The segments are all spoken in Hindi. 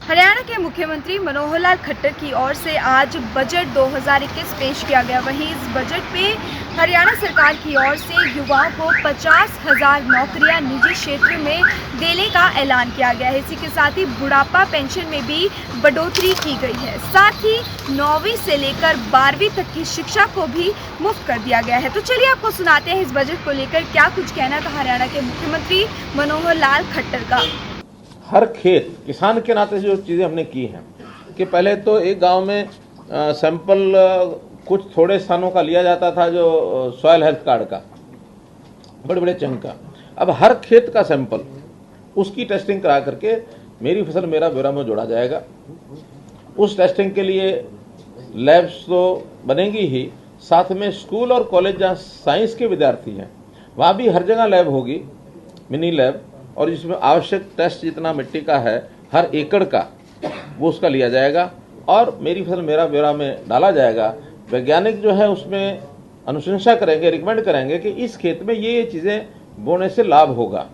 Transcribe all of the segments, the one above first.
हरियाणा के मुख्यमंत्री मनोहर लाल खट्टर की ओर से आज बजट 2021 पेश किया गया। वहीं इस बजट पे हरियाणा सरकार की ओर से युवाओं को 50,000 नौकरियां निजी क्षेत्र में देने का ऐलान किया गया है। इसी के साथ ही बुढ़ापा पेंशन में भी बढ़ोतरी की गई है। साथ ही 9वीं से लेकर 12वीं तक की शिक्षा को भी मुफ्त कर दिया गया है। तो चलिए आपको सुनाते हैं इस बजट को लेकर क्या कुछ कहना था हरियाणा के मुख्यमंत्री मनोहर लाल खट्टर का। हर खेत किसान के नाते जो चीज़ें हमने की हैं कि पहले तो एक गांव में सैंपल कुछ थोड़े स्थानों का लिया जाता था, जो सॉयल हेल्थ कार्ड का बड़े बड़े चंक का। अब हर खेत का सैंपल उसकी टेस्टिंग करा करके मेरी फसल मेरा ब्यौरा में जोड़ा जाएगा। उस टेस्टिंग के लिए लैब्स तो बनेंगी ही, साथ में स्कूल और कॉलेज जहाँ साइंस के विद्यार्थी हैं वहाँ भी हर जगह लैब होगी, मिनी लैब, और जिसमें आवश्यक टेस्ट जितना मिट्टी का है हर एकड़ का वो उसका लिया जाएगा और मेरी फसल मेरा ब्यौरा में डाला जाएगा। वैज्ञानिक जो है उसमें अनुशंसा करेंगे, रिकमेंड करेंगे कि इस खेत में ये चीज़ें बोने से लाभ होगा।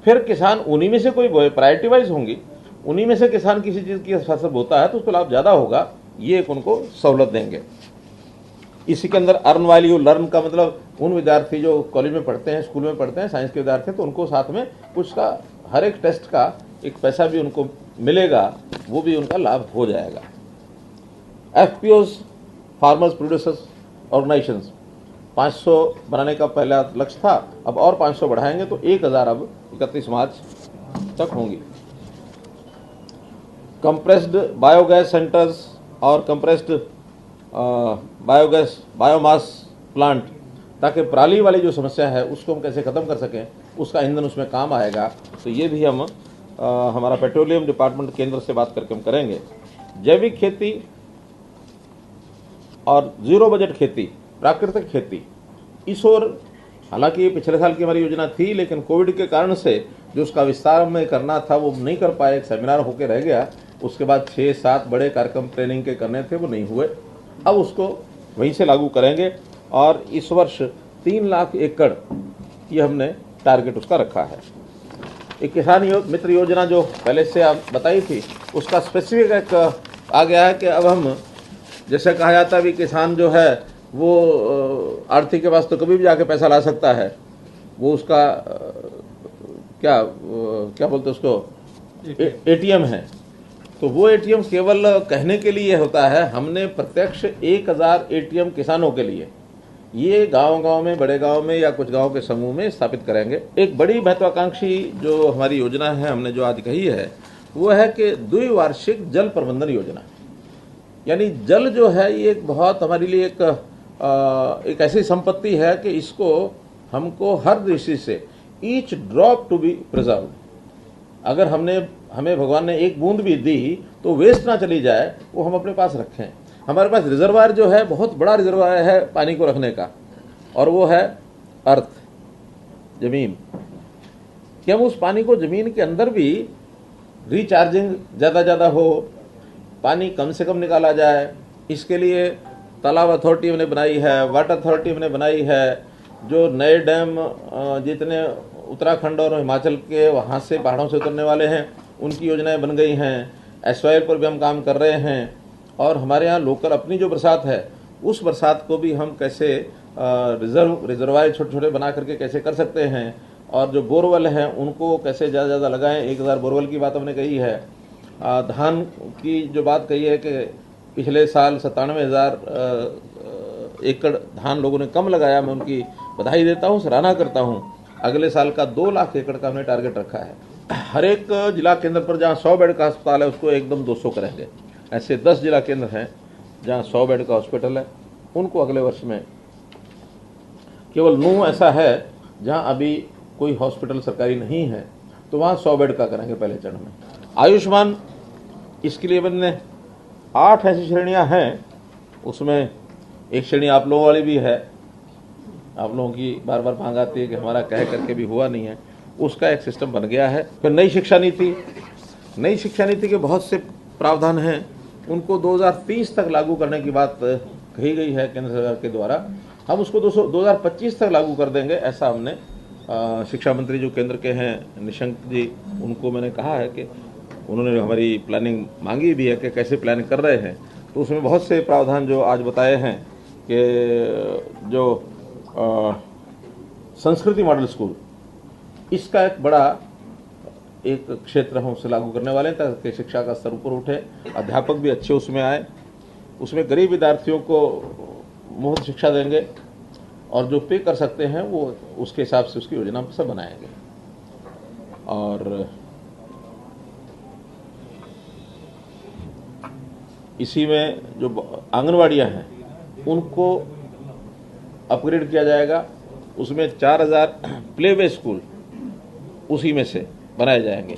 फिर किसान उन्हीं में से कोई बोए, प्रायोरिटी वाइज होंगी, उन्हीं में से किसान किसी चीज़ की फसल बोता है तो उसको लाभ ज़्यादा होगा, ये एक उनको सहूलत देंगे। इसी के अंदर अर्न वाइल यू लर्न का मतलब उन विद्यार्थी जो कॉलेज में पढ़ते हैं, स्कूल में पढ़ते हैं, साइंस के विद्यार्थी, तो उनको साथ में कुछ का हर एक टेस्ट का एक पैसा भी उनको मिलेगा, वो भी उनका लाभ हो जाएगा। FPOs, फार्मर्स प्रोड्यूसर्स ऑर्गेनाइजेशंस 500 बनाने का पहला लक्ष्य था, अब और 500 बढ़ाएंगे तो 1000 अब 31 मार्च तक होंगी। कंप्रेस्ड बायोगैस सेंटर्स और कंप्रेस्ड बायोमास प्लांट, ताकि पराली वाली जो समस्या है उसको हम कैसे ख़त्म कर सकें, उसका ईंधन उसमें काम आएगा। तो ये भी हम हमारा पेट्रोलियम डिपार्टमेंट केंद्र से बात करके हम करेंगे। जैविक खेती और जीरो बजट खेती, प्राकृतिक खेती, इस ओर हालांकि पिछले साल की हमारी योजना थी, लेकिन कोविड के कारण से जो उसका विस्तार में करना था वो नहीं कर पाए, एक सेमिनार होकर रह गया। उसके बाद 6-7 बड़े कार्यक्रम ट्रेनिंग के करने थे, वो नहीं हुए। अब उसको वहीं से लागू करेंगे और इस वर्ष 3 लाख एकड़ ये हमने टारगेट उसका रखा है। एक किसान मित्र योजना जो पहले से आप बताई थी, उसका स्पेसिफिक एक आ गया है कि अब हम, जैसे कहा जाता है भी किसान जो है वो आर्थिक के पास तो कभी भी जाके पैसा ला सकता है, वो उसका क्या बोलते उसको ATM है, तो वो ATM केवल कहने के लिए होता है। हमने प्रत्यक्ष 1000 ATM किसानों के लिए ये गांव-गांव में, बड़े गांव में या कुछ गांव के समूह में स्थापित करेंगे। एक बड़ी महत्वाकांक्षी जो हमारी योजना है, हमने जो आज कही है, वो है कि द्विवार्षिक जल प्रबंधन योजना। यानी जल जो है ये एक बहुत हमारे लिए एक ऐसी संपत्ति है कि इसको हमको हर दृष्टि से each drop to be preserved. अगर हमें भगवान ने एक बूंद भी दी तो वेस्ट ना चली जाए, वो हम अपने पास रखें। हमारे पास रिजर्वायर जो है, बहुत बड़ा रिजर्वायर है पानी को रखने का, और वो है अर्थ, जमीन। कि हम उस पानी को जमीन के अंदर भी रिचार्जिंग ज़्यादा हो, पानी कम से कम निकाला जाए, इसके लिए तालाब अथॉरिटी हमने बनाई है, वाटर अथॉरिटी हमने बनाई है। जो नए डैम जितने उत्तराखंड और हिमाचल के वहाँ से पहाड़ों से उतरने वाले हैं, उनकी योजनाएं बन गई हैं। SYL पर भी हम काम कर रहे हैं। और हमारे यहाँ लोकल अपनी जो बरसात है, उस बरसात को भी हम कैसे रिजर्वायर छोटे छोटे बना करके कैसे कर सकते हैं, और जो बोरवेल हैं उनको कैसे ज़्यादा लगाएं। 1000 बोरवेल की बात हमने कही है। धान की जो बात कही है कि पिछले साल 97,000 एकड़ धान लोगों ने कम लगाया, मैं उनकी बधाई देता हूँ, सराहना करता हूँ। अगले साल का 2 लाख एकड़ का हमने टारगेट रखा है। हर एक जिला केंद्र पर जहाँ 100 बेड का अस्पताल है उसको एकदम 200 करेंगे। ऐसे 10 जिला केंद्र हैं जहाँ 100 बेड का हॉस्पिटल है, उनको अगले वर्ष में, केवल 9 ऐसा है जहाँ अभी कोई हॉस्पिटल सरकारी नहीं है, तो वहाँ 100 बेड का करेंगे पहले चरण में। आयुष्मान, इसके लिए मैंने 8 ऐसी श्रेणियाँ हैं, उसमें एक श्रेणी आप लोगों वाली भी है। आप लोगों की बार बार मांग आती है कि हमारा कह करके भी हुआ नहीं है, उसका एक सिस्टम बन गया है। फिर नई शिक्षा नीति के बहुत से प्रावधान हैं, उनको 2030 तक लागू करने की बात कही गई है केंद्र सरकार के द्वारा। हम उसको 2025 तक लागू कर देंगे, ऐसा हमने शिक्षा मंत्री जो केंद्र के हैं निशंक जी, उनको मैंने कहा है कि उन्होंने हमारी प्लानिंग मांगी भी है कि कैसे प्लानिंग कर रहे हैं। तो उसमें बहुत से प्रावधान जो आज बताए हैं कि जो संस्कृति मॉडल स्कूल, इसका एक बड़ा एक क्षेत्र हम उसे लागू करने वाले हैं ताकि शिक्षा का स्तर ऊपर उठे, अध्यापक भी अच्छे उसमें आए। उसमें गरीब विद्यार्थियों को मुफ्त शिक्षा देंगे और जो पे कर सकते हैं वो उसके हिसाब से उसकी योजना सब बनाएंगे। और इसी में जो आंगनवाड़ियाँ हैं उनको अपग्रेड किया जाएगा, उसमें 4000 प्ले वे स्कूल उसी में से बनाए जाएंगे।